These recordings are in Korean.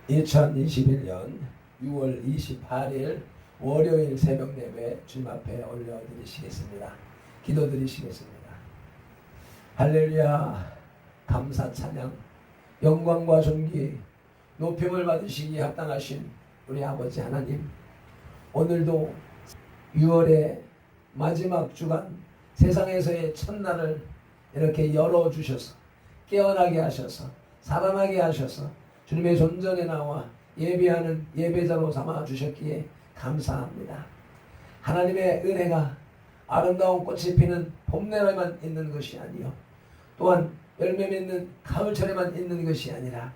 2021년 6월 28일 월요일 새벽 예배 주님 앞에 올려드리시겠습니다. 기도드리시겠습니다. 할렐루야. 감사 찬양 영광과 존귀 높임을 받으시기에 합당하신 우리 아버지 하나님, 오늘도 6월의 마지막 주간 세상에서의 첫날을 이렇게 열어주셔서 깨어나게 하셔서 살아나게 하셔서 주님의 존전에 나와 예배하는 예배자로 삼아 주셨기에 감사합니다. 하나님의 은혜가 아름다운 꽃이 피는 봄날에만 있는 것이 아니요, 또한 열매 맺는 가을철에만 있는 것이 아니라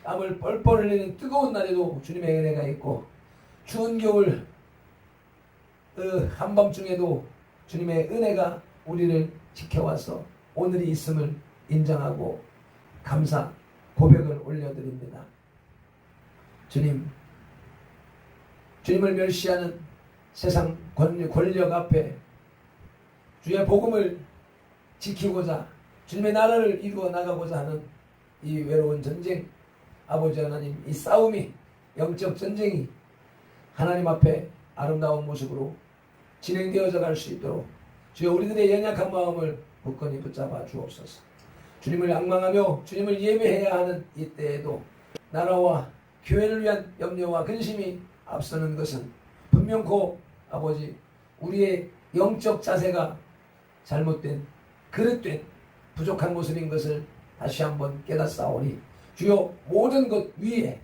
땀을 뻘뻘 흘리는 뜨거운 날에도 주님의 은혜가 있고, 추운 겨울 한밤중에도 주님의 은혜가 우리를 지켜와서 오늘이 있음을 인정하고 감사 고백을 올려드립니다. 주님을 멸시하는 세상 권력 앞에 주의 복음을 지키고자 주님의 나라를 이루어 나가고자 하는 이 외로운 전쟁, 아버지 하나님, 이 싸움이, 영적 전쟁이 하나님 앞에 아름다운 모습으로 진행되어져 갈 수 있도록 주여 우리들의 연약한 마음을 굳건히 붙잡아 주옵소서. 주님을 앙망하며 주님을 예배해야 하는 이때에도 나라와 교회를 위한 염려와 근심이 앞서는 것은 분명코 아버지, 우리의 영적 자세가 잘못된, 그릇된, 부족한 모습인 것을 다시 한번 깨닫사오니 주여 모든 것 위에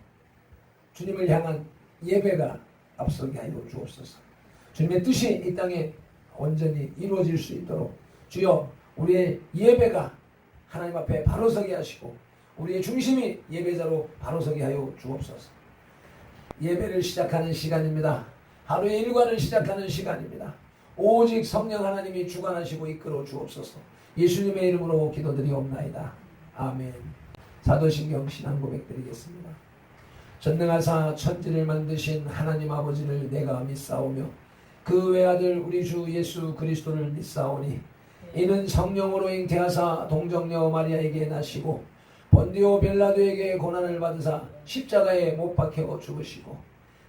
주님을 향한 예배가 앞서게 하여 주옵소서. 주님의 뜻이 이 땅에 온전히 이루어질 수 있도록 주여 우리의 예배가 하나님 앞에 바로 서게 하시고 우리의 중심이 예배자로 바로 서게 하여 주옵소서. 예배를 시작하는 시간입니다. 하루의 일과를 시작하는 시간입니다. 오직 성령 하나님이 주관하시고 이끌어 주옵소서. 예수님의 이름으로 기도드리옵나이다. 아멘. 사도신경 신앙 고백 드리겠습니다. 전능하사 천지를 만드신 하나님 아버지를 내가 믿사오며 그 외아들 우리 주 예수 그리스도를 믿사오니 이는 성령으로 잉태하사 동정녀 마리아에게 나시고 본디오 빌라도에게 고난을 받으사 십자가에 못 박혀 죽으시고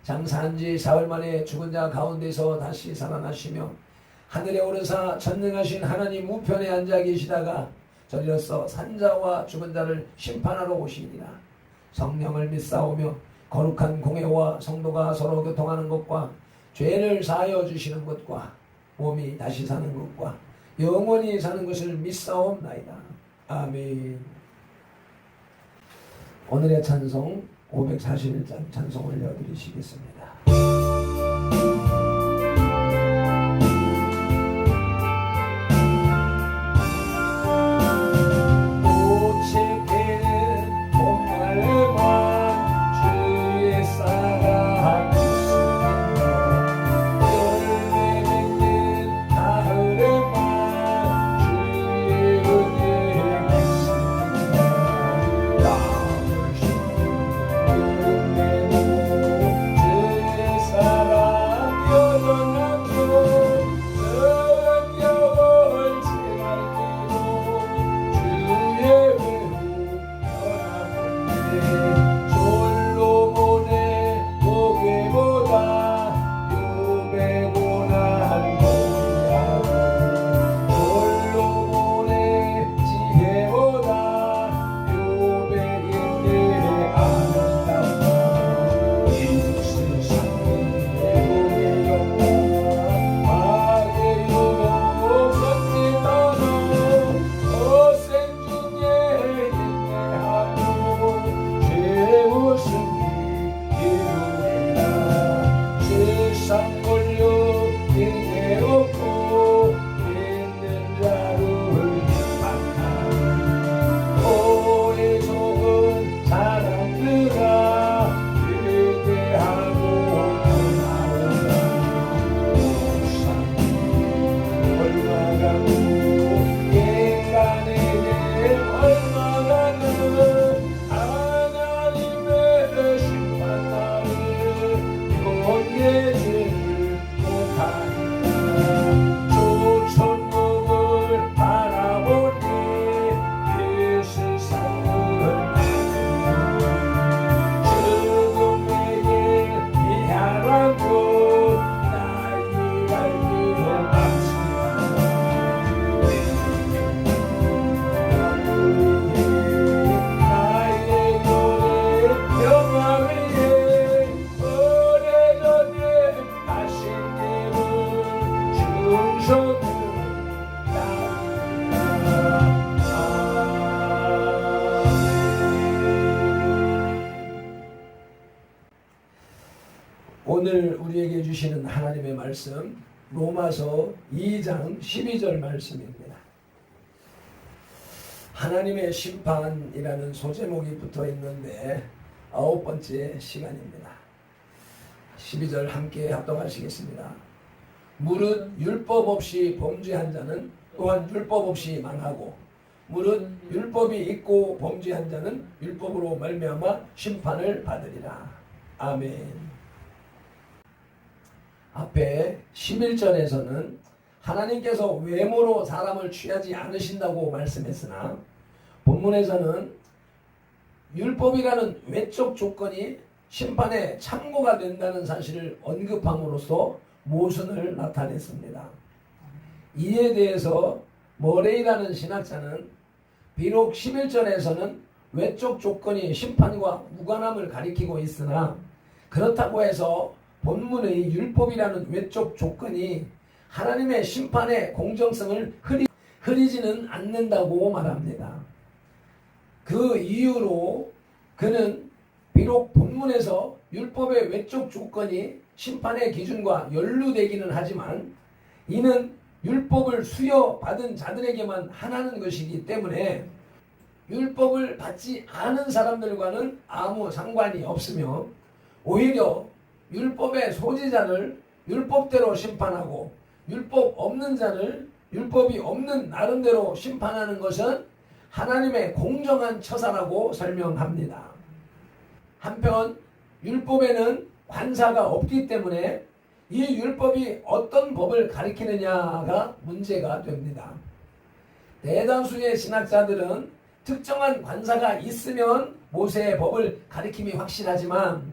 장사한 지 사흘 만에 죽은 자 가운데서 다시 살아나시며 하늘에 오르사 전능하신 하나님 우편에 앉아 계시다가 저리로서 산자와 죽은 자를 심판하러 오시니라. 성령을 믿사오며 거룩한 공회와 성도가 서로 교통하는 것과 죄를 사하여 주시는 것과 몸이 다시 사는 것과 영원히 사는 것을 믿사옵나이다. 아멘. 오늘의 찬송 541장 찬송 올려드리시겠습니다. 오늘 우리에게 주시는 하나님의 말씀 로마서 2장 12절 말씀입니다. 하나님의 심판이라는 소제목이 붙어 있는데 9번째 시간입니다. 12절 함께 합독하시겠습니다. 무릇 율법 없이 범죄한 자는 또한 율법 없이 망하고 무릇 율법이 있고 범죄한 자는 율법으로 말미암아 심판을 받으리라. 아멘. 앞에 11절에서는 하나님께서 외모로 사람을 취하지 않으신다고 말씀했으나 본문에서는 율법이라는 외적 조건이 심판에 참고가 된다는 사실을 언급함으로써 모순을 나타냈습니다. 이에 대해서 머레이라는 신학자는 비록 11절에서는 외적 조건이 심판과 무관함을 가리키고 있으나 그렇다고 해서 본문의 율법이라는 외적 조건이 하나님의 심판의 공정성을 흐리지는 않는다고 말합니다. 그 이유로 그는 비록 본문에서 율법의 외적 조건이 심판의 기준과 연루되기는 하지만 이는 율법을 수여받은 자들에게만 하나는 것이기 때문에 율법을 받지 않은 사람들과는 아무 상관이 없으며 오히려 율법의 소지자를 율법대로 심판하고 율법 없는 자를 율법이 없는 나름대로 심판하는 것은 하나님의 공정한 처사라고 설명합니다. 한편 율법에는 관사가 없기 때문에 이 율법이 어떤 법을 가리키느냐가 문제가 됩니다. 대다수의 신학자들은 특정한 관사가 있으면 모세의 법을 가리킴이 확실하지만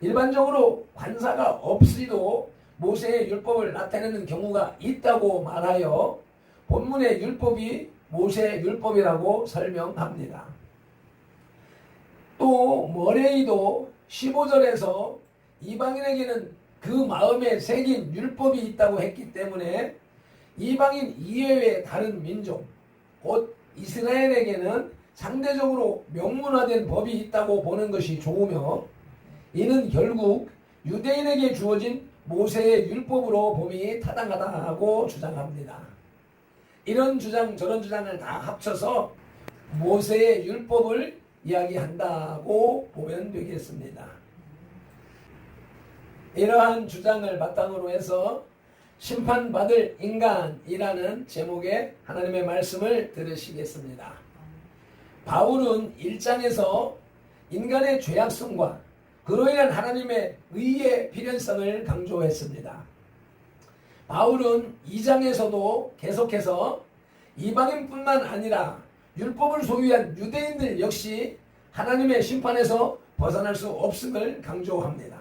일반적으로 관사가 없이도 모세의 율법을 나타내는 경우가 있다고 말하여 본문의 율법이 모세의 율법이라고 설명합니다. 또 머레이도 15절에서 이방인에게는 그 마음에 새긴 율법이 있다고 했기 때문에 이방인 이외의 다른 민족, 곧 이스라엘에게는 상대적으로 명문화된 법이 있다고 보는 것이 좋으며 이는 결국 유대인에게 주어진 모세의 율법으로 봄이 타당하다고 주장합니다. 이런 주장 저런 주장을 다 합쳐서 모세의 율법을 이야기한다고 보면 되겠습니다. 이러한 주장을 바탕으로 해서 심판받을 인간이라는 제목의 하나님의 말씀을 들으시겠습니다. 바울은 1장에서 인간의 죄악성과 그로 인한 하나님의 의의 필연성을 강조했습니다. 바울은 2장에서도 계속해서 이방인뿐만 아니라 율법을 소유한 유대인들 역시 하나님의 심판에서 벗어날 수 없음을 강조합니다.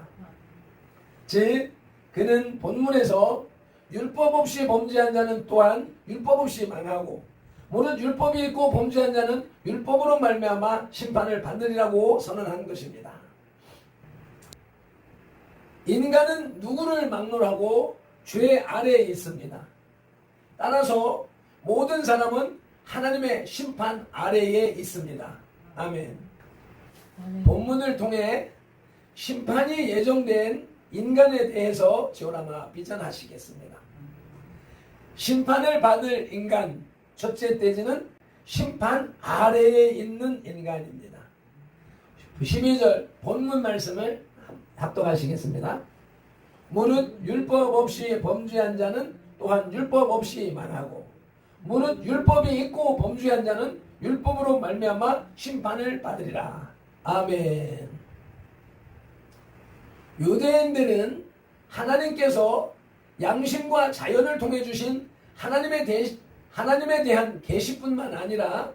즉 그는 본문에서 율법 없이 범죄한 자는 또한 율법 없이 망하고 무릇 율법이 있고 범죄한 자는 율법으로 말미암아 심판을 받으리라고 선언한 것입니다. 인간은 누구를 막론하고 죄 아래에 있습니다. 따라서 모든 사람은 하나님의 심판 아래에 있습니다. 아멘. 본문을 통해 심판이 예정된 인간에 대해서 지오라마 비전하시겠습니다. 심판을 받을 인간 첫째 떼지는 심판 아래에 있는 인간입니다. 12절 본문 말씀을 합독하시겠습니다. 무릇 율법 없이 범죄한 자는 또한 율법 없이 망하고 무릇 율법이 있고 범죄한 자는 율법으로 말미암아 심판을 받으리라. 아멘. 유대인들은 하나님께서 양심과 자연을 통해 주신 하나님에 대한 계시뿐만 아니라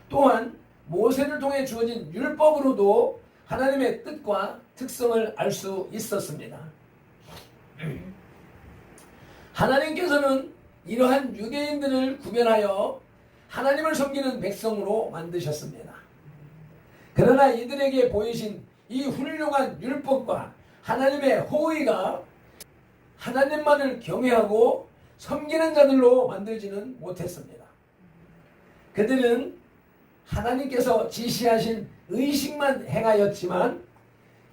또한 모세를 통해 주어진 율법으로도 하나님의 뜻과 특성을 알 수 있었습니다. 하나님께서는 이러한 유대인들을 구별하여 하나님을 섬기는 백성으로 만드셨습니다. 그러나 이들에게 보이신 이 훌륭한 율법과 하나님의 호의가 하나님만을 경외하고 섬기는 자들로 만들지는 못했습니다. 그들은 하나님께서 지시하신 의식만 행하였지만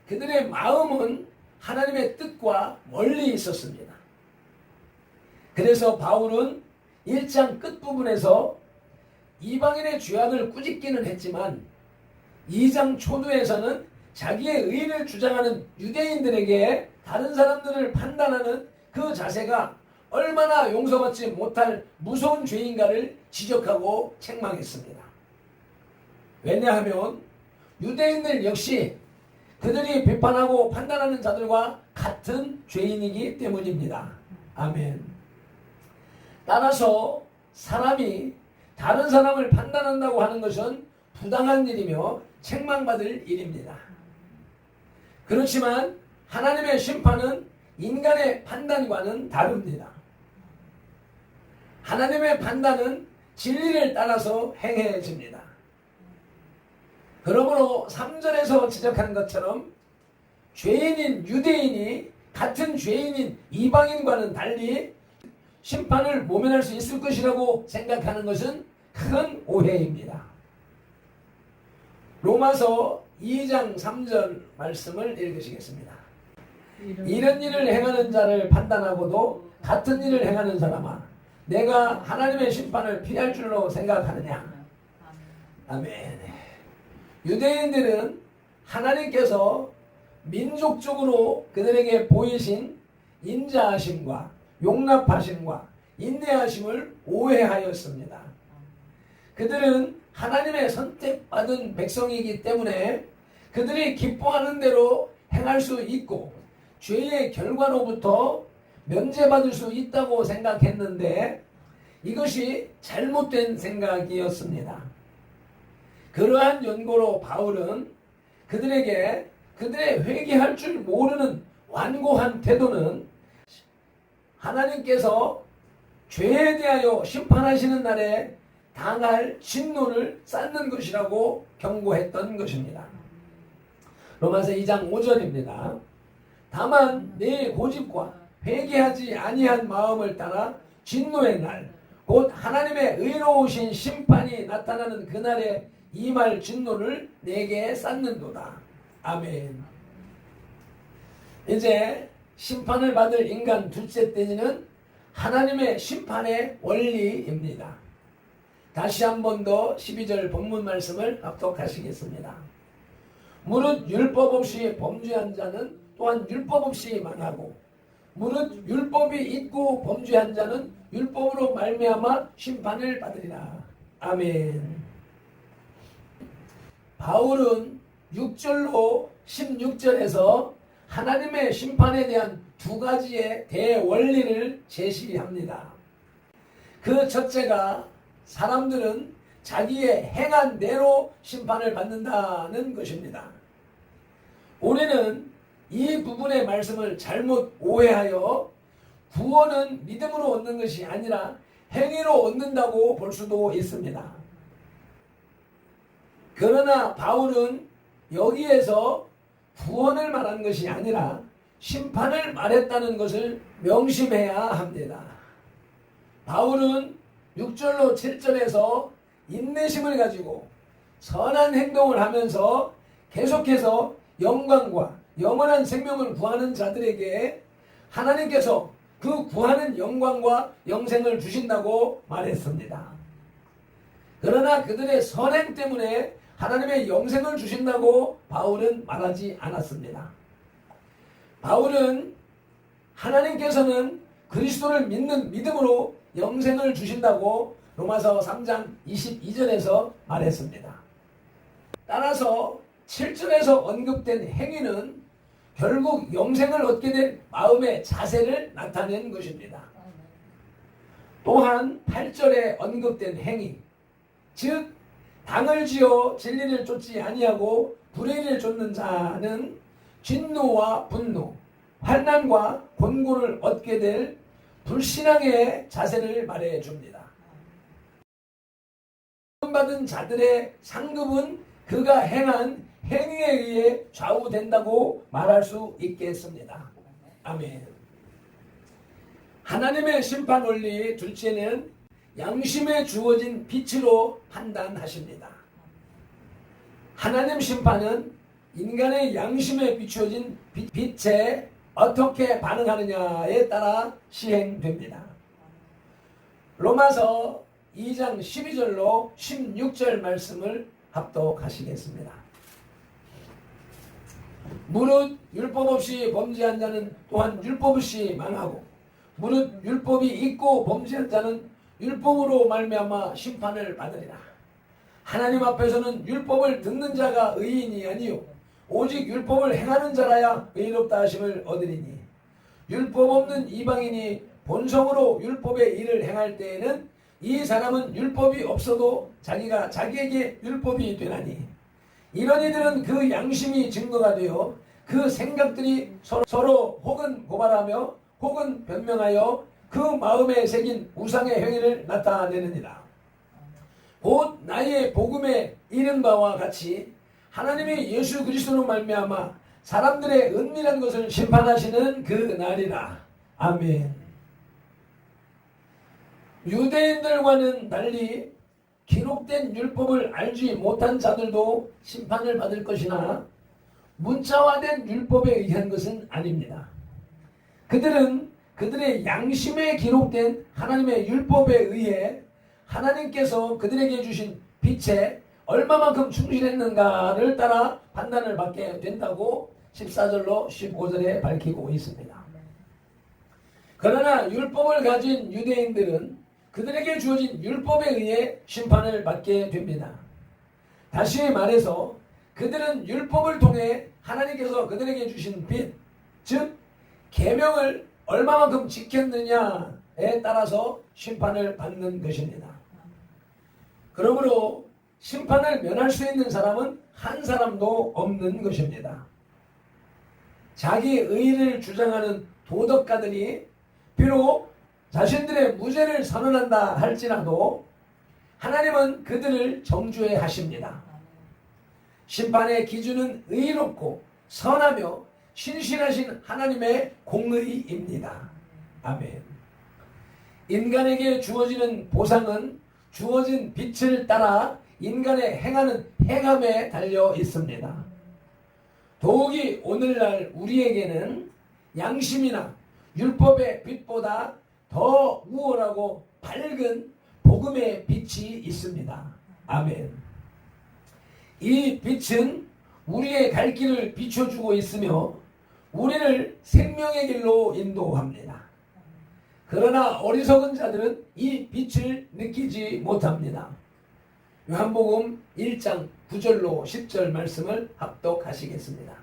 그들의 마음은 하나님의 뜻과 멀리 있었습니다. 그래서 바울은 1장 끝부분에서 이방인의 죄악을 꾸짖기는 했지만 2장 초두에서는 자기의 의를 주장하는 유대인들에게 다른 사람들을 판단하는 그 자세가 얼마나 용서받지 못할 무서운 죄인가를 지적하고 책망했습니다. 왜냐하면 유대인들 역시 그들이 비판하고 판단하는 자들과 같은 죄인이기 때문입니다. 아멘. 따라서 사람이 다른 사람을 판단한다고 하는 것은 부당한 일이며 책망받을 일입니다. 그렇지만 하나님의 심판은 인간의 판단과는 다릅니다. 하나님의 판단은 진리를 따라서 행해집니다. 그러므로 3절에서 지적한 것처럼 죄인인 유대인이 같은 죄인인 이방인과는 달리 심판을 모면할 수 있을 것이라고 생각하는 것은 큰 오해입니다. 로마서 2장 3절 말씀을 읽으시겠습니다. 이런 일을 행하는 자를 판단하고도 같은 일을 행하는 사람아, 내가 하나님의 심판을 피할 줄로 생각하느냐. 아멘. 유대인들은 하나님께서 민족적으로 그들에게 보이신 인자하심과 용납하심과 인내하심을 오해하였습니다. 그들은 하나님의 선택받은 백성이기 때문에 그들이 기뻐하는 대로 행할 수 있고 죄의 결과로부터 면제받을 수 있다고 생각했는데 이것이 잘못된 생각이었습니다. 그러한 연고로 바울은 그들에게 그들의 회개할 줄 모르는 완고한 태도는 하나님께서 죄에 대하여 심판하시는 날에 당할 진노를 쌓는 것이라고 경고했던 것입니다. 로마서 2장 5절입니다. 다만 내 고집과 회개하지 아니한 마음을 따라 진노의 날, 곧 하나님의 의로우신 심판이 나타나는 그날에 임할 진노를 내게 쌓는도다. 아멘. 이제 심판을 받을 인간 둘째 떼지는 하나님의 심판의 원리입니다. 다시 한 번 더 12절 본문 말씀을 합독하시겠습니다. 무릇 율법 없이 범죄한 자는 또한 율법 없이 망하고 무릇 율법이 있고 범죄한 자는 율법으로 말미암아 심판을 받으리라. 아멘. 바울은 6절로 16절에서 하나님의 심판에 대한 두 가지의 대원리를 제시합니다. 그 첫째가 사람들은 자기의 행한 대로 심판을 받는다는 것입니다. 우리는 이 부분의 말씀을 잘못 오해하여 구원은 믿음으로 얻는 것이 아니라 행위로 얻는다고 볼 수도 있습니다. 그러나 바울은 여기에서 구원을 말한 것이 아니라 심판을 말했다는 것을 명심해야 합니다. 바울은 6절로 7절에서 인내심을 가지고 선한 행동을 하면서 계속해서 영광과 영원한 생명을 구하는 자들에게 하나님께서 그 구하는 영광과 영생을 주신다고 말했습니다. 그러나 그들의 선행 때문에 하나님의 영생을 주신다고 바울은 말하지 않았습니다. 바울은 하나님께서는 그리스도를 믿는 믿음으로 영생을 주신다고 로마서 3장 22절에서 말했습니다. 따라서 7절에서 언급된 행위는 결국 영생을 얻게 된 마음의 자세를 나타낸 것입니다. 또한 8절에 언급된 행위, 즉 당을 지어 진리를 쫓지 아니하고 불의를 쫓는 자는 진노와 분노, 환난과 곤고를 얻게 될 불신앙의 자세를 말해줍니다. 구원받은 자들의 상급은 그가 행한 행위에 의해 좌우된다고 말할 수 있겠습니다. 아멘. 하나님의 심판 원리 둘째는 양심에 주어진 빛으로 판단하십니다. 하나님 심판은 인간의 양심에 비추어진 빛의 어떻게 반응하느냐에 따라 시행됩니다. 로마서 2장 12절로 16절 말씀을 합독하시겠습니다. 무릇 율법 없이 범죄한 자는 또한 율법 없이 망하고 무릇 율법이 있고 범죄한 자는 율법으로 말미암아 심판을 받으리라. 하나님 앞에서는 율법을 듣는 자가 의인이 아니요 오직 율법을 행하는 자라야 의롭다 하심을 얻으리니 율법 없는 이방인이 본성으로 율법의 일을 행할 때에는 이 사람은 율법이 없어도 자기가 자기에게 율법이 되나니 이런 이들은 그 양심이 증거가 되어 그 생각들이 서로 혹은 고발하며 혹은 변명하여 그 마음에 새긴 우상의 행위를 나타내느니라. 곧 나의 복음에 이른 바와 같이 하나님이 예수 그리스도로 말미암아 사람들의 은밀한 것을 심판하시는 그 날이라. 아멘. 유대인들과는 달리 기록된 율법을 알지 못한 자들도 심판을 받을 것이나 문자화된 율법에 의한 것은 아닙니다. 그들은 그들의 양심에 기록된 하나님의 율법에 의해 하나님께서 그들에게 주신 빛에 얼마만큼 충실했는가를 따라 판단을 받게 된다고 14절로 15절에 밝히고 있습니다. 그러나 율법을 가진 유대인들은 그들에게 주어진 율법에 의해 심판을 받게 됩니다. 다시 말해서 그들은 율법을 통해 하나님께서 그들에게 주신 빛, 즉 계명을 얼마만큼 지켰느냐에 따라서 심판을 받는 것입니다. 그러므로 심판을 면할 수 있는 사람은 한 사람도 없는 것입니다. 자기 의를 주장하는 도덕가들이 비록 자신들의 무죄를 선언한다 할지라도 하나님은 그들을 정죄 하십니다. 심판의 기준은 의롭고 선하며 신실하신 하나님의 공의입니다. 아멘. 인간에게 주어지는 보상은 주어진 빛을 따라 인간의 행하는 행함에 달려 있습니다. 더욱이 오늘날 우리에게는 양심이나 율법의 빛보다 더 우월하고 밝은 복음의 빛이 있습니다. 아멘. 이 빛은 우리의 갈 길을 비춰주고 있으며 우리를 생명의 길로 인도합니다. 그러나 어리석은 자들은 이 빛을 느끼지 못합니다. 요한복음 1장 9절로 10절 말씀을 합독하시겠습니다.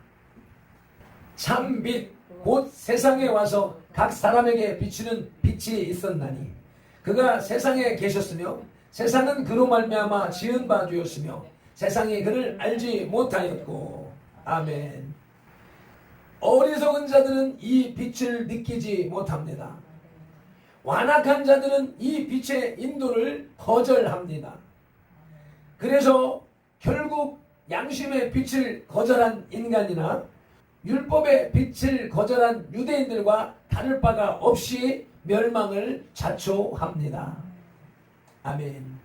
참 빛 곧 세상에 와서 각 사람에게 비추는 빛이 있었나니 그가 세상에 계셨으며 세상은 그로 말미암아 지은 바 되었으며 세상이 그를 알지 못하였고. 아멘. 어리석은 자들은 이 빛을 느끼지 못합니다. 완악한 자들은 이 빛의 인도를 거절합니다. 그래서 결국 양심의 빛을 거절한 인간이나 율법의 빛을 거절한 유대인들과 다를 바가 없이 멸망을 자초합니다. 아멘.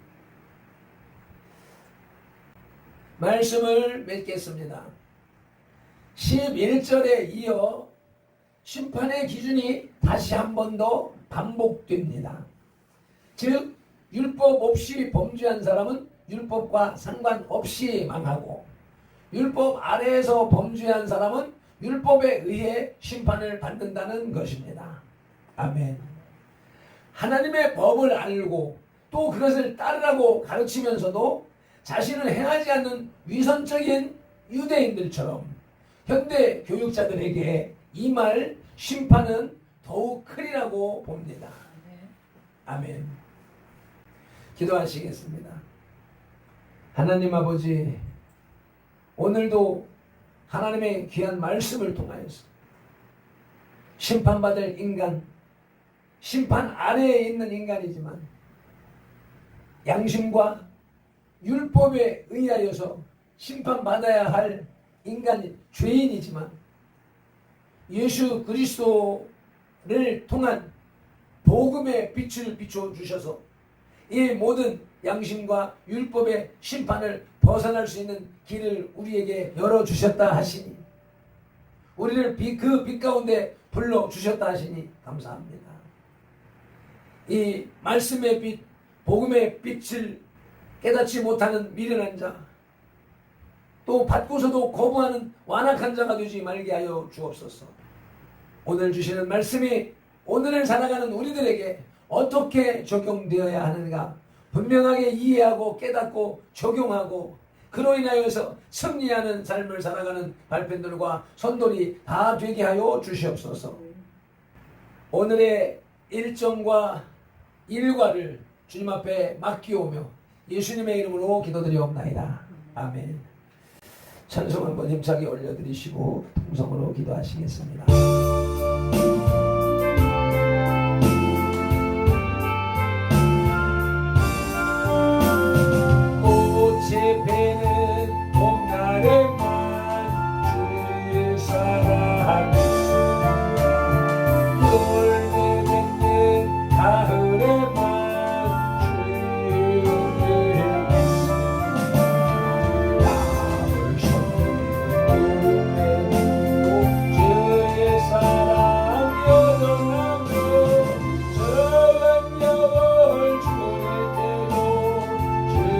말씀을 맺겠습니다. 11절에 이어 심판의 기준이 다시 한 번 더 반복됩니다. 즉 율법 없이 범죄한 사람은 율법과 상관없이 망하고 율법 아래에서 범죄한 사람은 율법에 의해 심판을 받는다는 것입니다. 아멘. 하나님의 법을 알고 또 그것을 따르라고 가르치면서도 자신을 행하지 않는 위선적인 유대인들처럼 현대 교육자들에게 임할 심판은 더욱 크리라고 봅니다. 아멘. 기도하시겠습니다. 하나님 아버지, 오늘도 하나님의 귀한 말씀을 통하여서 심판받을 인간, 심판 아래에 있는 인간이지만 양심과 율법에 의하여서 심판받아야 할 인간이 죄인이지만 예수 그리스도를 통한 복음의 빛을 비춰주셔서 이 모든 양심과 율법의 심판을 벗어날 수 있는 길을 우리에게 열어주셨다 하시니 우리를 그 빛 가운데 불러주셨다 하시니 감사합니다. 이 말씀의 빛, 복음의 빛을 깨닫지 못하는 미련한 자, 또 받고서도 거부하는 완악한 자가 되지 말게 하여 주옵소서. 오늘 주시는 말씀이 오늘을 살아가는 우리들에게 어떻게 적용되어야 하는가 분명하게 이해하고 깨닫고 적용하고 그로 인하여서 승리하는 삶을 살아가는 발편들과 선돌이 다 되게 하여 주시옵소서. 오늘의 일정과 일과를 주님 앞에 맡기오며 예수님의 이름으로 기도드리옵나이다. 아멘. 찬송 한번 힘차게 올려드리시고 통성으로 기도하시겠습니다. 꽃이 피는 봄날에만 주의 사랑했으며 열매 맺는 가을에만 주의 은혜했으며 야물 솟는 여름에 주의 사랑 여전하며 적은 겨울 추울 때도 주의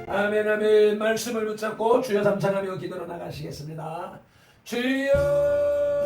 아멘 아멘. 말씀을 붙잡고 주여 삼창하며 기도로 나가시겠습니다. 주여